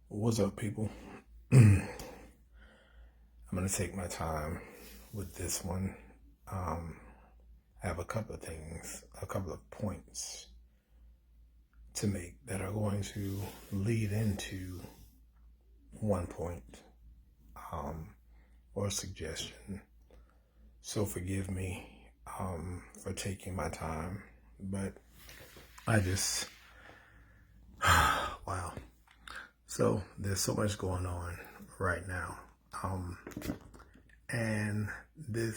What's up, people? I'm going to take my time with this one. I have a couple of things, a couple of points to make that are going to lead into one point or suggestion. So forgive me for taking my time, but I just, wow. So there's so much going on right now. And the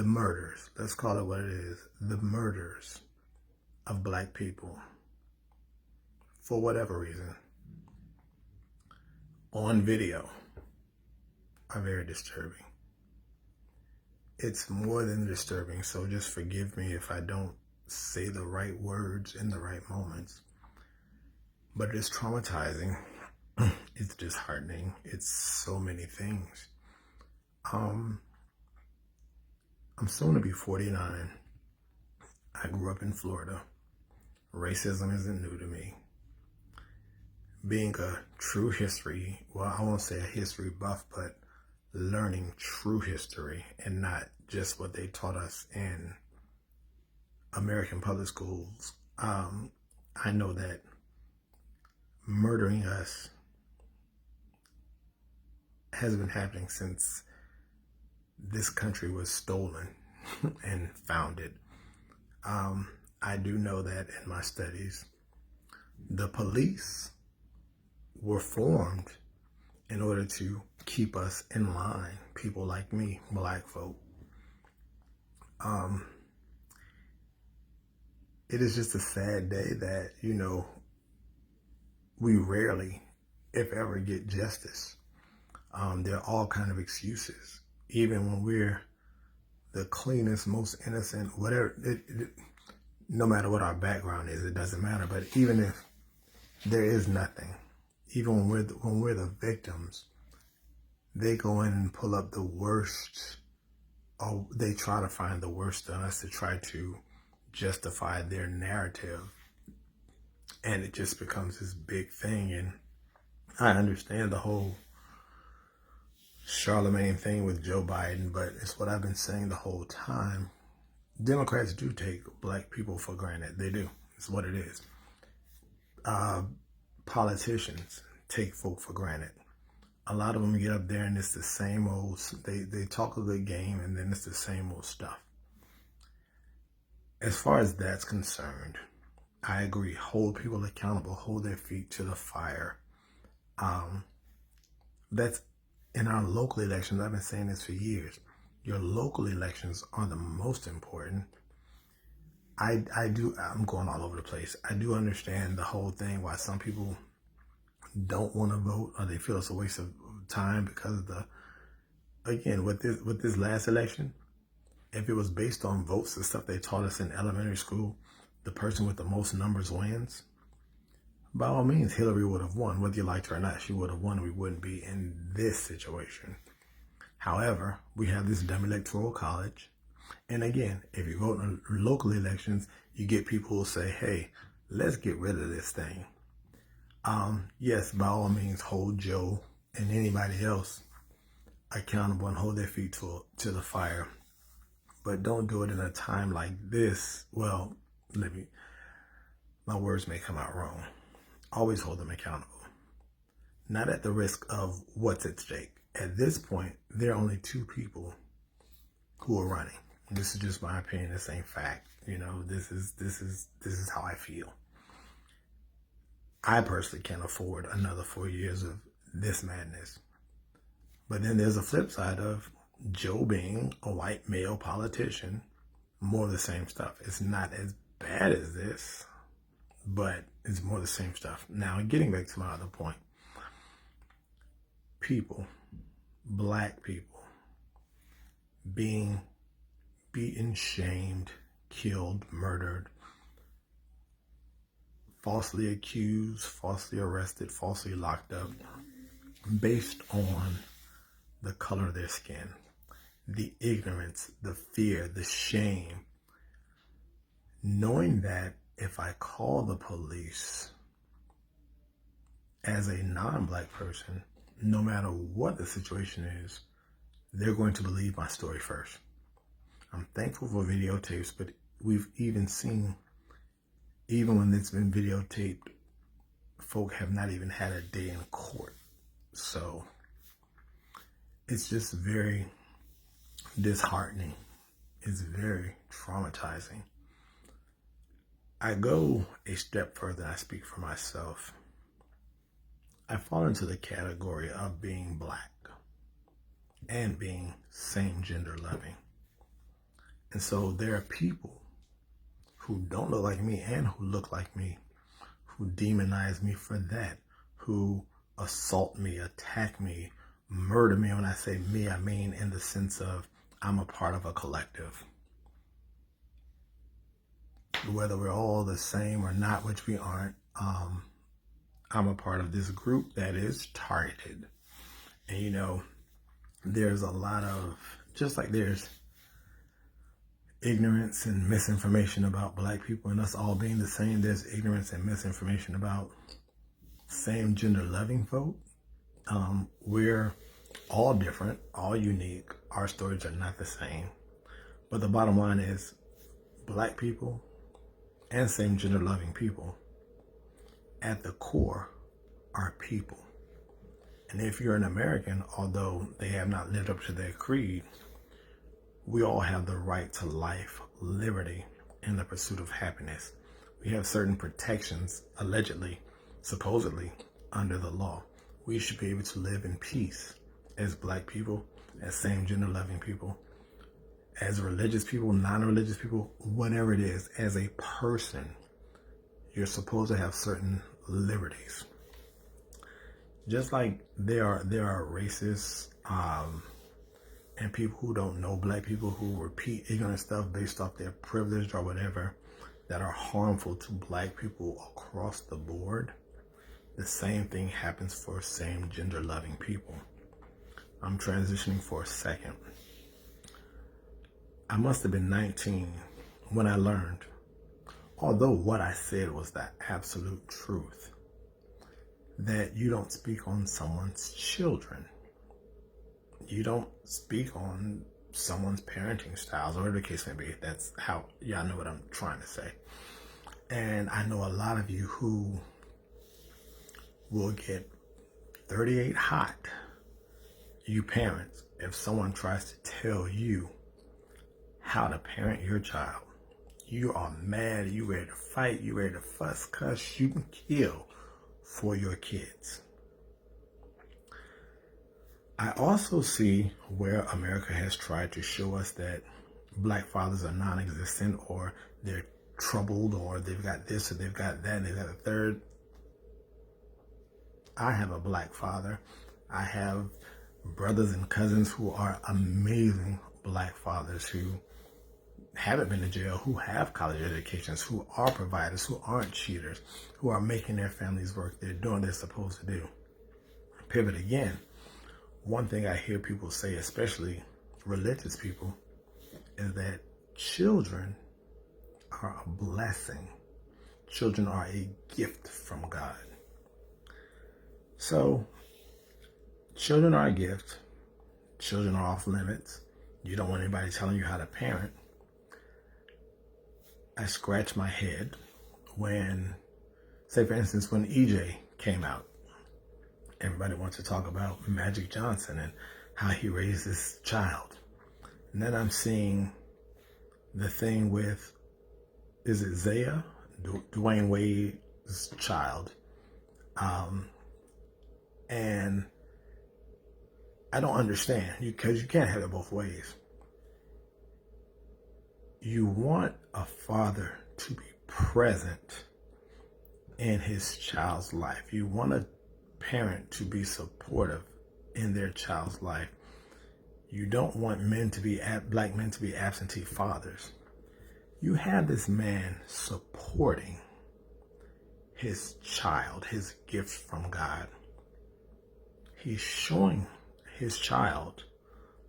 murders, let's call it what it is, the murders of black people, for whatever reason, on video, are very disturbing. It's more than disturbing, so just forgive me if I don't say the right words in the right moments. But it's traumatizing. It's disheartening. It's so many things. I'm soon to be 49. I grew up in Florida. Racism isn't new to me. Being a true history, well, I won't say a history buff, but learning true history and not just what they taught us in American public schools. I know that murdering us has been happening since this country was stolen and founded. I do know that in my studies, the police were formed in order to keep us in line, people like me, black folk. It is just a sad day that, we rarely, if ever, get justice. There are all kinds of excuses, even when we're the cleanest, most innocent, whatever, no matter what our background is, it doesn't matter. But even if there is nothing, even when we're the victims, they go in and pull up the worst, or they try to find the worst in us to try to justify their narrative. And it just becomes this big thing. And I understand the whole Charlemagne thing with Joe Biden, but it's what I've been saying the whole time. Democrats do take black people for granted. They do. It's what it is. Politicians take folk for granted. A lot of them get up there and it's the same old, they talk a good game and then it's the same old stuff. As far as that's concerned, I agree. Hold people accountable, hold their feet to the fire. That's in our local elections. I've been saying this for years. Your local elections are the most important. I'm going all over the place. I do understand the whole thing, why some people don't want to vote or they feel it's a waste of time because of with this last election, if it was based on votes, the stuff they taught us in elementary school, the person with the most numbers wins. By all means, Hillary would have won. Whether you liked her or not, she would have won. We wouldn't be in this situation. However, we have this dumb electoral college. And again, if you vote in local elections, you get people who say, hey, let's get rid of this thing. Yes, by all means, hold Joe and anybody else accountable and hold their feet to the fire. But don't do it in a time like this. Well, my words may come out wrong. Always hold them accountable. Not at the risk of what's at stake. At this point, there are only two people who are running. This is just my opinion. This ain't fact. This is how I feel. I personally can't afford another 4 years of this madness. But then there's a flip side of Joe being a white male politician. More of the same stuff. It's not as bad as this, but it's more the same stuff. Now, getting back to my other point. People, black people, being beaten, shamed, killed, murdered, falsely accused, falsely arrested, falsely locked up, based on the color of their skin, the ignorance, the fear, the shame, knowing that if I call the police as a non-black person, no matter what the situation is, they're going to believe my story first. I'm thankful for videotapes, but we've even seen, even when it's been videotaped, folk have not even had a day in court. So it's just very disheartening. It's very traumatizing. I go a step further and I speak for myself. I fall into the category of being black and being same gender loving. And so there are people who don't look like me and who look like me, who demonize me for that, who assault me, attack me, murder me. When I say me, I mean in the sense of I'm a part of a collective. Whether we're all the same or not, which we aren't, I'm a part of this group that is targeted. And you know, there's a lot of, just like there's ignorance and misinformation about black people and us all being the same, there's ignorance and misinformation about same gender loving folk. We're all different, all unique. Our stories are not the same. But the bottom line is black people and same gender loving people at the core are people. And if you're an American, although they have not lived up to their creed, we all have the right to life, liberty, and the pursuit of happiness. We have certain protections, allegedly, supposedly, under the law. We should be able to live in peace as black people, as same gender loving people, as religious people, non-religious people, whatever it is. As a person, you're supposed to have certain liberties. Just like there are racists and people who don't know black people, who repeat ignorant stuff based off their privilege or whatever, that are harmful to black people across the board. The same thing happens for same gender loving people. I'm transitioning for a second. I must have been 19 when I learned, although what I said was the absolute truth, that you don't speak on someone's children. You don't speak on someone's parenting styles, or whatever the case may be. That's how y'all know what I'm trying to say. And I know a lot of you who will get 38 hot, you parents, if someone tries to tell you how to parent your child. You are mad, you ready to fight, you ready to fuss, cuss, shoot, and kill for your kids. I also see where America has tried to show us that black fathers are non-existent, or they're troubled, or they've got this, or they've got that, and they've got a third. I have a black father. I have brothers and cousins who are amazing black fathers, who haven't been to jail, who have college educations, who are providers, who aren't cheaters, who are making their families work. They're doing what they're supposed to do. Pivot again. One thing I hear people say, especially religious people, is that children are a blessing. Children are a gift from God. So, children are a gift. Children are off limits. You don't want anybody telling you how to parent. I scratch my head when, say for instance, when EJ came out. Everybody wants to talk about Magic Johnson and how he raised this child. And then I'm seeing the thing with, is it Zaya? Dwayne Wade's child. And I don't understand, because you can't have it both ways. You want a father to be present in his child's life. You want a parent to be supportive in their child's life. You don't want black men to be absentee fathers. You have this man supporting his child, his gift from God. He's showing his child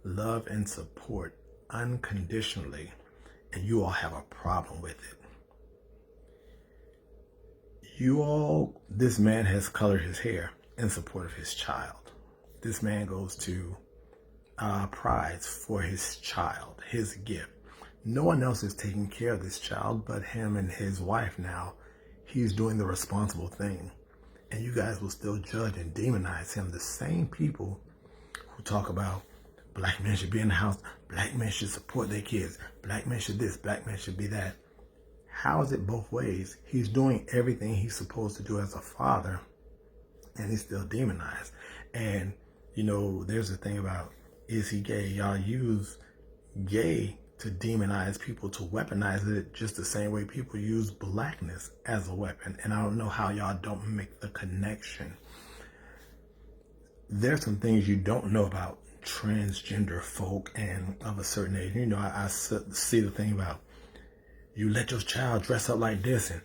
love and support unconditionally, and you all have a problem with it. This man has colored his hair in support of his child. This man goes to prize for his child, his gift. No one else is taking care of this child but him and his wife now. He's doing the responsible thing. And you guys will still judge and demonize him. The same people who talk about black men should be in the house, black men should support their kids, black men should this, black men should be that. How is it both ways? He's doing everything he's supposed to do as a father, and he's still demonized. And, there's a thing about, is he gay? Y'all use gay to demonize people, to weaponize it just the same way people use blackness as a weapon. And I don't know how y'all don't make the connection. There's some things you don't know about transgender folk and of a certain age. I see the thing about, you let your child dress up like this and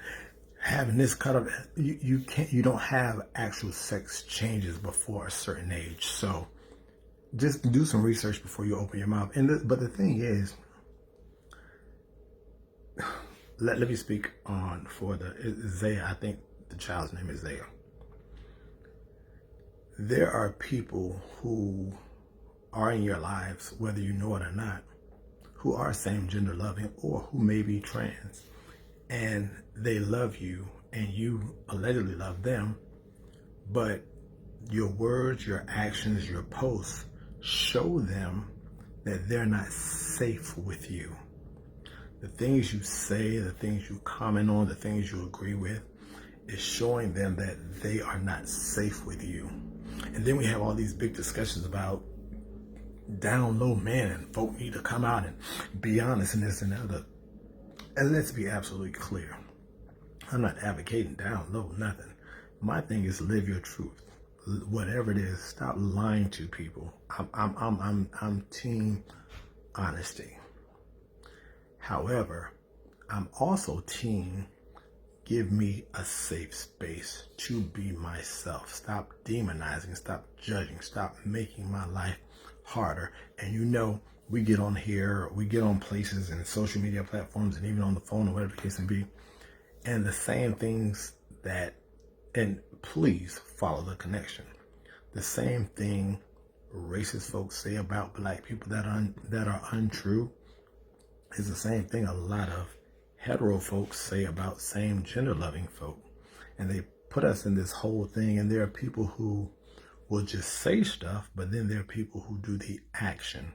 having this cut up. You don't have actual sex changes before a certain age. So just do some research before you open your mouth. But the thing is, let me speak on for the Zaya. I think the child's name is Zaya. There are people who are in your lives, whether you know it or not, who are same gender loving or who may be trans, and they love you and you allegedly love them, but your words, your actions, your posts show them that they're not safe with you. The things you say, the things you comment on, the things you agree with is showing them that they are not safe with you. And then we have all these big discussions about down low men and folk need to come out and be honest and this and that. And let's be absolutely clear. I'm not advocating down low, nothing. My thing is live your truth. Whatever it is, stop lying to people. I'm team honesty. However, I'm also team give me a safe space to be myself. Stop demonizing, stop judging, stop making my life harder. And we get on here, we get on places and social media platforms and even on the phone or whatever the case may be. And the same things and please follow the connection. The same thing racist folks say about black people that are untrue is the same thing a lot of hetero folks say about same gender loving folk. And they put us in this whole thing, and there are people who will just say stuff, but then there are people who do the action.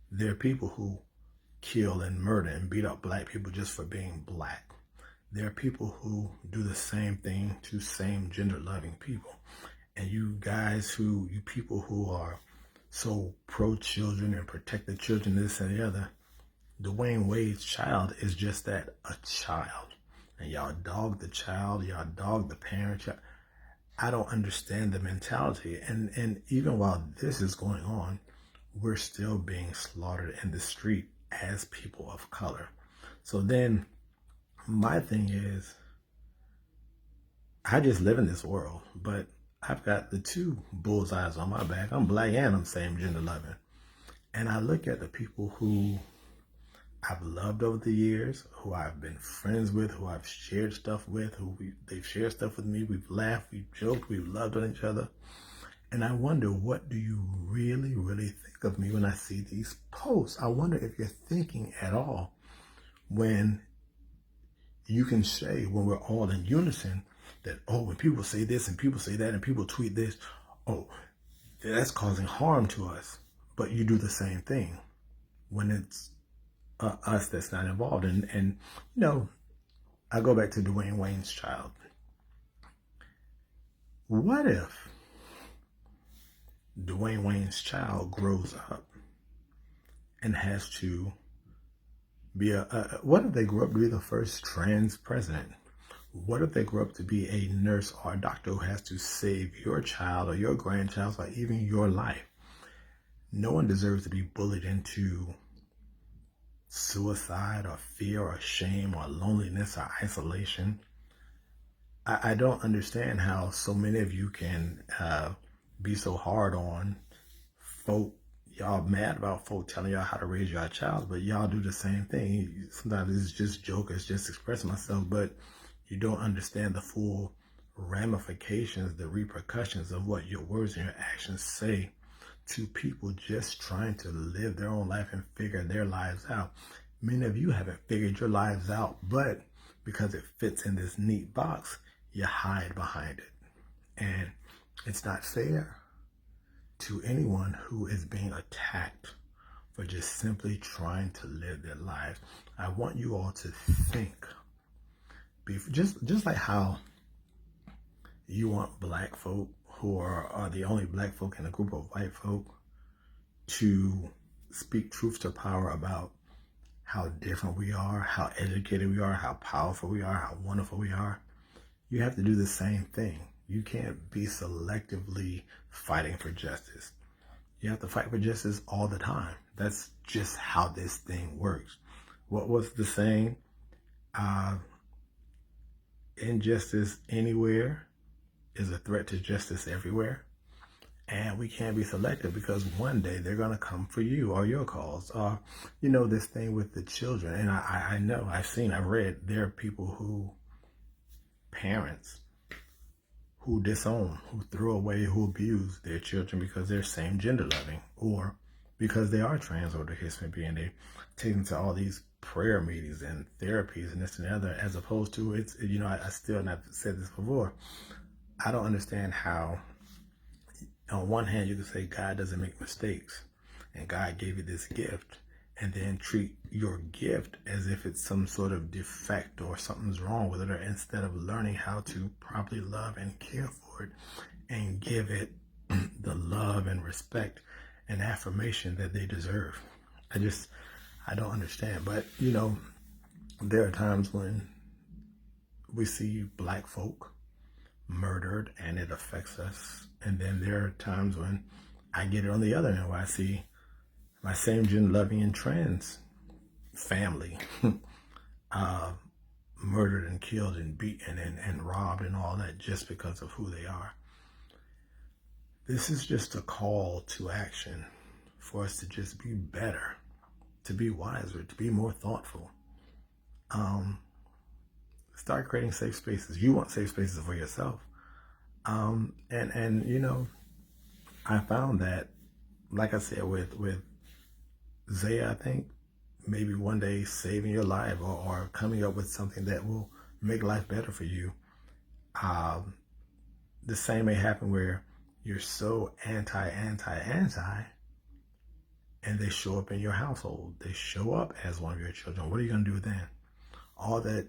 There are people who kill and murder and beat up black people just for being black. There are people who do the same thing to same gender loving people. And you people who are so pro children and protect the children, this and the other, Dwayne Wade's child is just that, a child. And y'all dog the child, y'all dog the parent. I don't understand the mentality. And even while this is going on, we're still being slaughtered in the street as people of color. So then my thing is, I just live in this world, but I've got the two bullseyes on my back. I'm black and I'm same gender loving. And I look at the people who I've loved over the years, who I've been friends with, who I've shared stuff with, they've shared stuff with me. We've laughed, we've joked, we've loved on each other. And I wonder, what do you really, really think of me when I see these posts? I wonder if you're thinking at all when you can say, when we're all in unison, that, when people say this and people say that and people tweet this, that's causing harm to us. But you do the same thing when it's us that's not involved. And I go back to Dwayne Wayne's child. What if Dwayne Wayne's child grows up and has to be what if they grew up to be the first trans president? What if they grew up to be a nurse or a doctor who has to save your child or your grandchild or even your life? No one deserves to be bullied into suicide or fear or shame or loneliness or isolation. I don't understand how so many of you can be so hard on folk. Y'all mad about folk telling y'all how to raise your child, but y'all do the same thing. Sometimes it's just joke, it's just expressing myself, but You don't understand the full ramifications, the repercussions of what your words and your actions say to people just trying to live their own life and figure their lives out. Many of you haven't figured your lives out, but because it fits in this neat box, you hide behind it. And it's not fair to anyone who is being attacked for just simply trying to live their lives. I want you all to think, just like how you want black folk who are the only black folk in a group of white folk to speak truth to power about how different we are, how educated we are, how powerful we are, how wonderful we are. You have to do the same thing. You can't be selectively fighting for justice. You have to fight for justice all the time. That's just how this thing works. What was the saying? Injustice anywhere is a threat to justice everywhere. And we can't be selective because one day they're going to come for you or your cause. This thing with the children. And I know, I've read, there are people parents who disown, who throw away, who abuse their children because they're same gender loving or because they are trans or the history and they take them to all these prayer meetings and therapies and this and the other, as opposed to I still, and I've said this before, I don't understand how on one hand you can say God doesn't make mistakes and God gave you this gift and then treat your gift as if it's some sort of defect or something's wrong with it, or instead of learning how to properly love and care for it and give it the love and respect and affirmation that they deserve. I don't understand. But, there are times when we see black folk murdered and it affects us. And then there are times when I get it on the other end where I see my same gender loving and trans family murdered and killed and beaten and robbed and all that just because of who they are. This is just a call to action for us to just be better, to be wiser, to be more thoughtful. Start creating safe spaces. You want safe spaces for yourself. And I found that, like I said, with Zaya, I think maybe one day saving your life or coming up with something that will make life better for you. The same may happen where you're so anti, and they show up in your household. They show up as one of your children. What are you going to do then? All that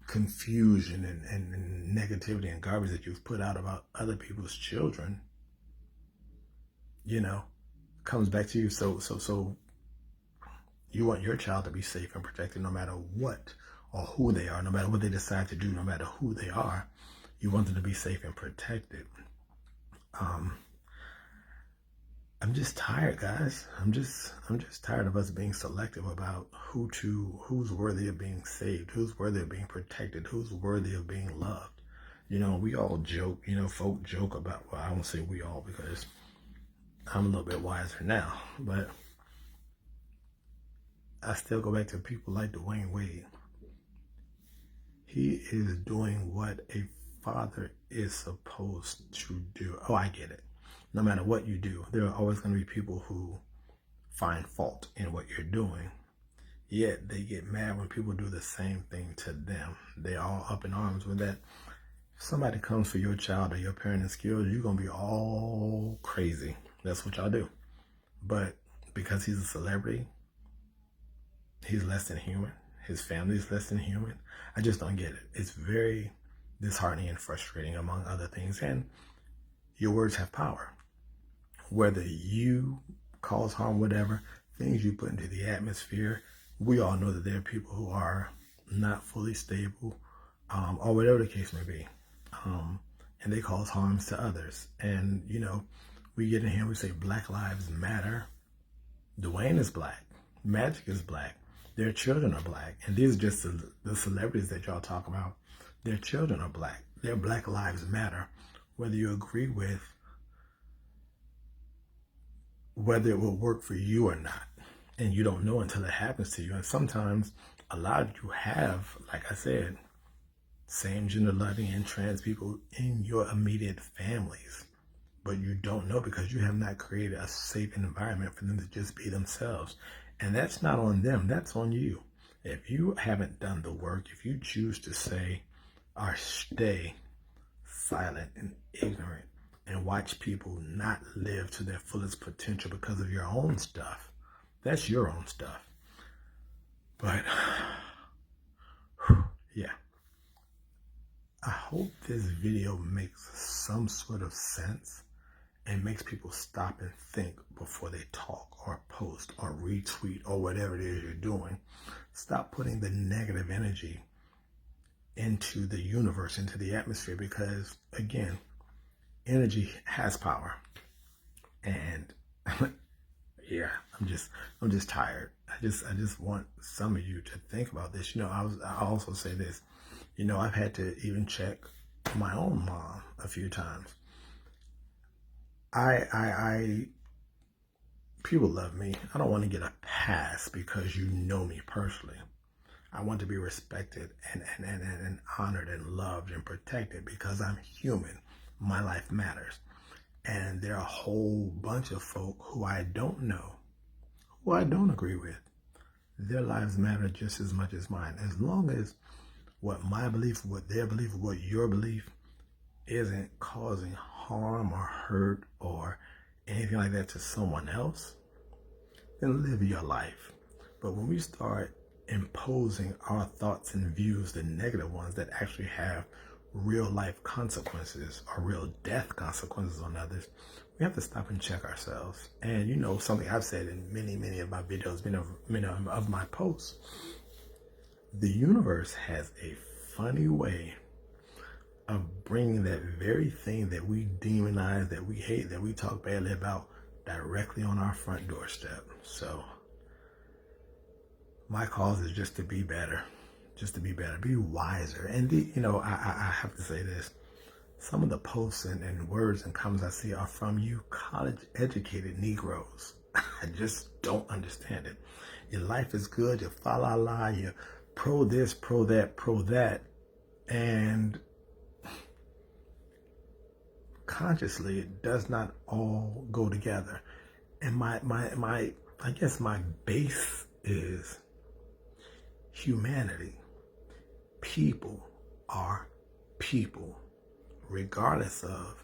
confusion and negativity and garbage that you've put out about other people's children, comes back to you. So you want your child to be safe and protected no matter what or who they are, no matter what they decide to do, no matter who they are. You want them to be safe and protected. I'm just tired, guys. I'm just tired of us being selective about who's worthy of being saved, who's worthy of being protected, who's worthy of being loved. We all joke, folk joke about, well, I won't say we all because I'm a little bit wiser now, but I still go back to people like Dwayne Wade. He is doing what a father is supposed to do. Oh, I get it. No matter what you do, there are always going to be people who find fault in what you're doing. Yet they get mad when people do the same thing to them. They're all up in arms with that. If somebody comes for your child or your parenting skills, you're going to be all crazy. That's what y'all do. But because he's a celebrity, he's less than human. His family is less than human. I just don't get it. It's very disheartening and frustrating, among other things. And your words have power. Whether you cause harm, whatever, things you put into the atmosphere, we all know that there are people who are not fully stable, or whatever the case may be. And they cause harms to others. And, we get in here and we say Black Lives Matter. Dwayne is black. Magic is black. Their children are black. And these are just the celebrities that y'all talk about. Their children are black. Their Black Lives Matter. Whether you agree with whether it will work for you or not. And you don't know until it happens to you. And sometimes a lot of you have, like I said, same gender loving and trans people in your immediate families, but you don't know because you have not created a safe environment for them to just be themselves. And that's not on them, that's on you. If you haven't done the work, if you choose to say or stay silent and ignorant and watch people not live to their fullest potential because of your own stuff, that's your own stuff. But yeah, I hope this video makes some sort of sense and makes people stop and think before they talk or post or retweet or whatever it is you're doing. Stop putting the negative energy into the universe, into the atmosphere, because again, energy has power. And yeah, I'm just tired. I just want some of you to think about this. I also say this, I've had to even check my own mom a few times. People love me. I don't want to get a pass because you know me personally. I want to be respected and honored and loved and protected because I'm human. My life matters. And there are a whole bunch of folk who I don't know, who I don't agree with. Their lives matter just as much as mine. As long as what my belief, what their belief, what your belief isn't causing harm or hurt or anything like that to someone else, then live your life. But when we start imposing our thoughts and views, the negative ones that actually have real life consequences or real death consequences on others, we have to stop and check ourselves. And something I've said in many of my videos, many of my posts, the universe has a funny way of bringing that very thing that we demonize, that we hate, that we talk badly about, directly on our front doorstep. So my cause is just to be better, be wiser. And I have to say this, some of the posts and words and comments I see are from you college educated Negroes. I just don't understand it. Your life is good, you're fa la la, you're pro this, pro that, and consciously it does not all go together. And my I guess my base is humanity. People are people, regardless of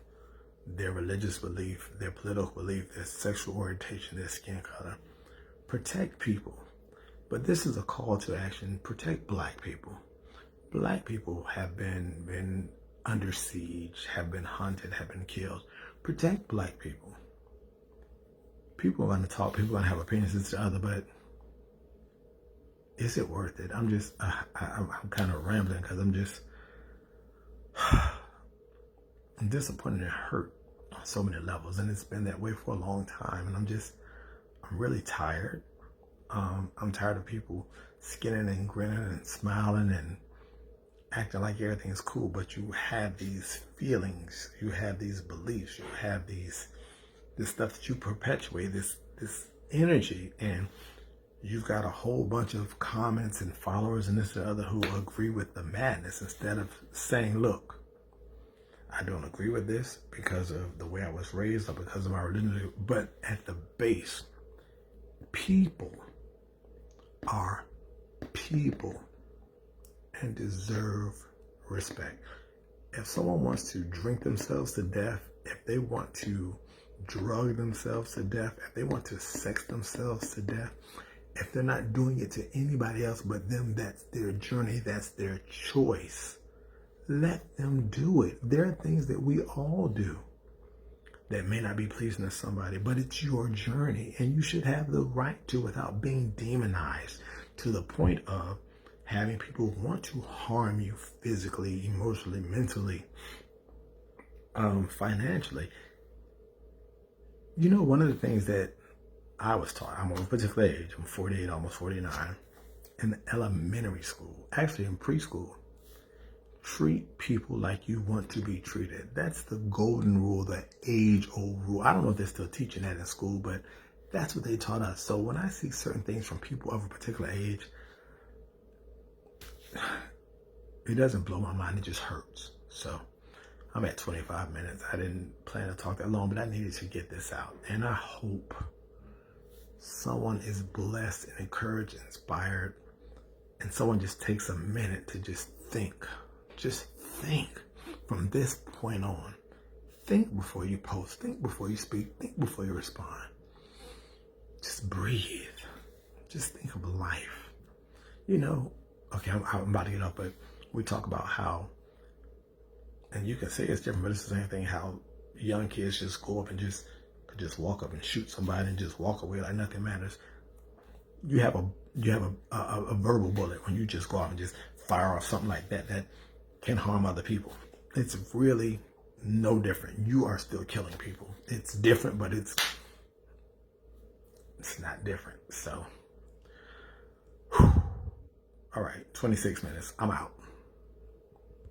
their religious belief, their political belief, their sexual orientation, their skin color. Protect people. But this is a call to action. Protect Black people. Black people have been under siege, have been hunted, have been killed. Protect Black people. People are going to talk, people are going to have opinions as to other, but is it worth it? I'm kind of rambling because I'm disappointed and hurt on so many levels, and it's been that way for a long time, and I'm really tired. I'm tired of people skinning and grinning and smiling and acting like everything's cool, but you have these feelings, you have these beliefs, you have this stuff that you perpetuate, this energy, and you've got a whole bunch of comments and followers and this and other who agree with the madness instead of saying, look, I don't agree with this because of the way I was raised or because of my religion, but at the base, people are people and deserve respect. If someone wants to drink themselves to death, if they want to drug themselves to death, if they want to sex themselves to death, if they're not doing it to anybody else but them, that's their journey, that's their choice. Let them do it. There are things that we all do that may not be pleasing to somebody, but it's your journey and you should have the right to without being demonized to the point of having people want to harm you physically, emotionally, mentally, financially. One of the things that I was taught, I'm of a particular age, I'm 48, almost 49, in elementary school, actually in preschool, treat people like you want to be treated. That's the golden rule, the age-old rule. I don't know if they're still teaching that in school, but that's what they taught us. So when I see certain things from people of a particular age, it doesn't blow my mind. It just hurts. So I'm at 25 minutes. I didn't plan to talk that long, but I needed to get this out. And I hope someone is blessed and encouraged, inspired, and someone just takes a minute to just think. Just think from this point on. Think before you post. Think before you speak. Think before you respond. Just breathe. Just think of life. You know, okay, I'm about to get up, but we talk about how, and you can say it's different, but it's the same thing, how young kids just go up and just walk up and shoot somebody and just walk away like nothing matters. You have a verbal bullet when you just go out and just fire off something like that can harm other people. It's really no different. You are still killing people. It's different, but it's not different. So, whew. All right, 26 minutes. I'm out.